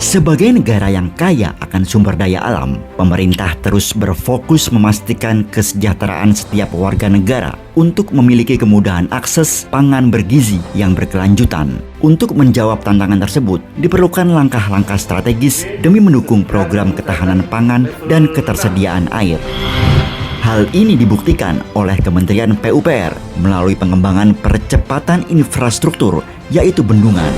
Sebagai negara yang kaya akan sumber daya alam, pemerintah terus berfokus memastikan kesejahteraan setiap warga negara untuk memiliki kemudahan akses pangan bergizi yang berkelanjutan. Untuk menjawab tantangan tersebut, diperlukan langkah-langkah strategis demi mendukung program ketahanan pangan dan ketersediaan air. Hal ini dibuktikan oleh Kementerian PUPR melalui pengembangan percepatan infrastruktur, yaitu bendungan.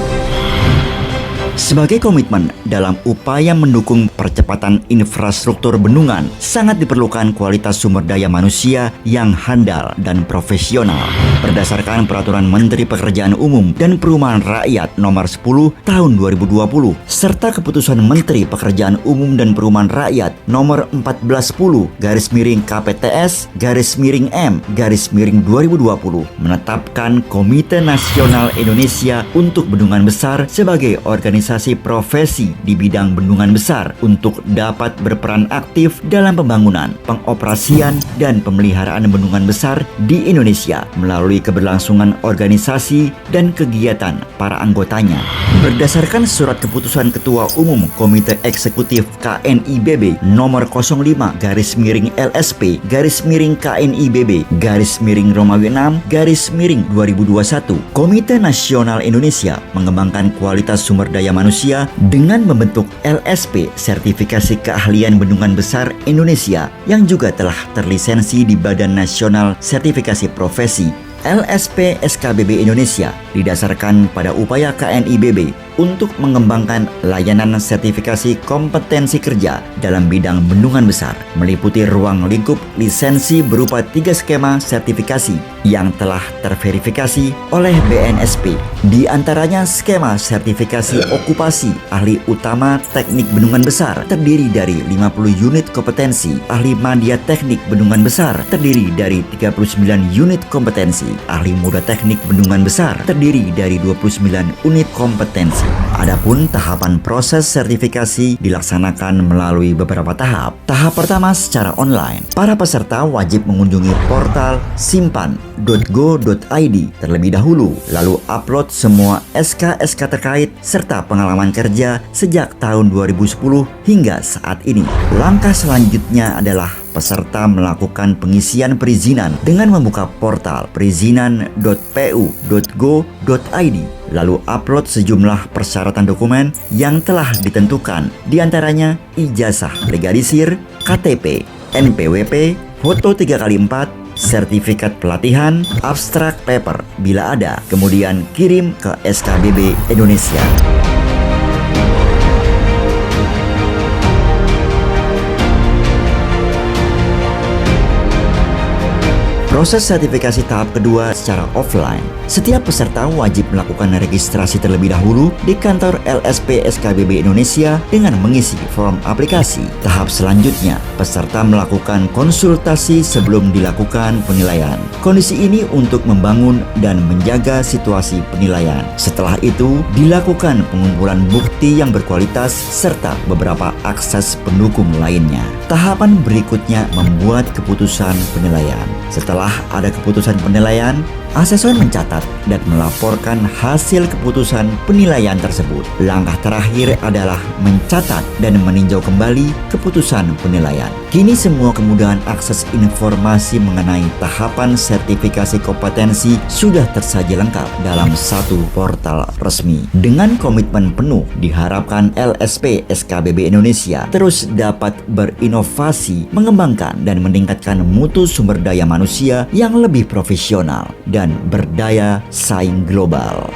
Sebagai komitmen dalam upaya mendukung percepatan infrastruktur bendungan, sangat diperlukan kualitas sumber daya manusia yang handal dan profesional. Berdasarkan Peraturan Menteri Pekerjaan Umum dan Perumahan Rakyat Nomor 10 Tahun 2020, serta Keputusan Menteri Pekerjaan Umum dan Perumahan Rakyat Nomor 1410/KPTS/M/2020 menetapkan Komite Nasional Indonesia untuk Bendungan Besar sebagai organisasi profesi di bidang bendungan besar untuk dapat berperan aktif dalam pembangunan, pengoperasian, dan pemeliharaan bendungan besar di Indonesia melalui keberlangsungan organisasi dan kegiatan para anggotanya. Berdasarkan surat keputusan Ketua Umum Komite Eksekutif KNIBB nomor 05/LSP-KNIBB-Romawi 6/2021, Komite Nasional Indonesia mengembangkan kualitas sumber daya manusia dengan membentuk LSP Sertifikasi Keahlian Bendungan Besar Indonesia yang juga telah terlisensi di Badan Nasional Sertifikasi Profesi. LSP SKBB Indonesia didasarkan pada upaya KNIBB untuk mengembangkan layanan sertifikasi kompetensi kerja dalam bidang bendungan besar, meliputi ruang lingkup lisensi berupa 3 skema sertifikasi yang telah terverifikasi oleh BNSP. Di antaranya skema sertifikasi okupasi ahli utama teknik bendungan besar terdiri dari 50 unit kompetensi, ahli media teknik bendungan besar terdiri dari 39 unit kompetensi, ahli muda teknik bendungan besar terdiri dari 29 unit kompetensi. Adapun tahapan proses sertifikasi dilaksanakan melalui beberapa tahap. Tahap pertama secara online. Para peserta wajib mengunjungi portal simpan.go.id terlebih dahulu, lalu upload semua SK-SK terkait serta pengalaman kerja sejak tahun 2010 hingga saat ini. Langkah selanjutnya adalah peserta melakukan pengisian perizinan dengan membuka portal perizinan.pu.go.id, lalu upload sejumlah persyaratan dokumen yang telah ditentukan, diantaranya ijazah legalisir, KTP, NPWP, foto 3x4, sertifikat pelatihan, abstrak paper bila ada, kemudian kirim ke SKBB Indonesia. Proses sertifikasi tahap kedua secara offline. Setiap peserta wajib melakukan registrasi terlebih dahulu di kantor LSP SKBB Indonesia dengan mengisi form aplikasi. Tahap selanjutnya, peserta melakukan konsultasi sebelum dilakukan penilaian. Kondisi ini untuk membangun dan menjaga situasi penilaian. Setelah itu, dilakukan pengumpulan bukti yang berkualitas serta beberapa akses pendukung lainnya. Tahapan berikutnya membuat keputusan penilaian. Setelah ada keputusan penilaian, asesor mencatat dan melaporkan hasil keputusan penilaian tersebut. Langkah terakhir adalah mencatat dan meninjau kembali keputusan penilaian. Kini semua kemudahan akses informasi mengenai tahapan sertifikasi kompetensi sudah tersaji lengkap dalam satu portal resmi. Dengan komitmen penuh, diharapkan LSP SKBB Indonesia terus dapat berinovasi, mengembangkan dan meningkatkan mutu sumber daya manusia yang lebih profesional dan berdaya saing global.